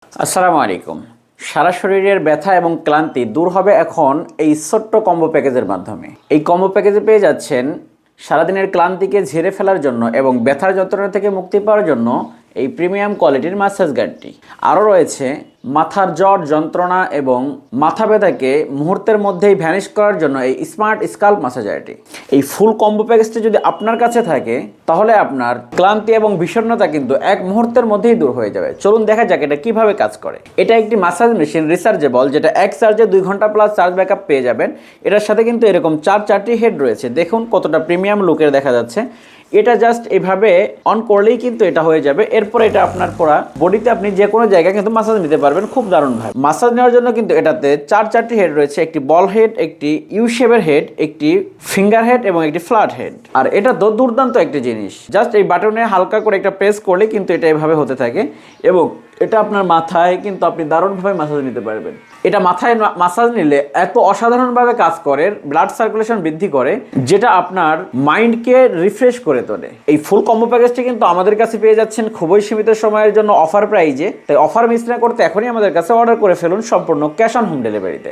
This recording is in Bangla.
আসসালামু আলাইকুম। সারা শরীরের ব্যথা এবং ক্লান্তি দূর হবে এখন এই ছোট্ট কম্বো প্যাকেজের মাধ্যমে। এই কম্বো প্যাকেজে পেয়ে যাচ্ছেন সারাদিনের ক্লান্তিকে ঝেড়ে ফেলার জন্য এবং ব্যথার যন্ত্রণা থেকে মুক্তি পাওয়ার জন্য এই প্রিমিয়াম কোয়ালিটির ম্যাসাজ গার্ডটি। আরও রয়েছে মাথার জ্বর, যন্ত্রণা এবং মাথা ব্যথাকে মুহূর্তের মধ্যেই ভ্যানিশ করার জন্য এই স্মার্ট স্কাল্প ম্যাসাজারটি। এই ফুল কম্বো প্যাকেজটি যদি আপনার কাছে থাকে তাহলে আপনার ক্লান্তি এবং বিষণ্ণতা কিন্তু এক মুহূর্তের মধ্যেই দূর হয়ে যাবে। চলুন দেখা যাক এটা কিভাবে কাজ করে। এটা একটি ম্যাসাজ মেশিন, রিচার্জেবল, যেটা এক চার্জে 2 ঘন্টা প্লাস চার্জ ব্যাকআপ পেয়ে যাবেন। এটার সাথে কিন্তু এরকম চারটি হেড রয়েছে। দেখুন কতটা প্রিমিয়াম লুকের দেখা যাচ্ছে। এটা জাস্ট এভাবে অন করলেই কিন্তু এটা হয়ে যাবে। এরপর এটা আপনার পড়া বডিতে আপনি যে কোনো জায়গায় কিন্তু মাসাজ নিতে পারবেন খুব দারুণভাবে। মাসাজ নেওয়ার জন্য কিন্তু এটাতে চারটি হেড রয়েছে, একটি বল হেড, একটি ইউ শেপের হেড, একটি ফিঙ্গার হেড এবং একটি ফ্ল্যাট হেড। আর এটা তো দুর্দান্ত একটি জিনিস, জাস্ট এই বাটনে হালকা করে একটা প্রেস করলে কিন্তু এটা এভাবে হতে থাকে এবং এটা আপনার মাথায় কিন্তু আপনি দারুণভাবে মাসাজ নিতে পারবেন। এটা মাথায় মাসাজ নিলে এত অসাধারণভাবে কাজ করে, ব্লাড সার্কুলেশন বৃদ্ধি করে, যেটা আপনার মাইন্ডকে রিফ্রেশ করে তোলে। এই ফুল কম্বো প্যাকেজটি কিন্তু আমাদের কাছে পেয়ে যাচ্ছেন খুবই সীমিত সময়ের জন্য অফার প্রাইজে। তাই অফার মিস না করতে এখনই আমাদের কাছে অর্ডার করে ফেলুন সম্পূর্ণ ক্যাশ অন হোম ডেলিভারিতে।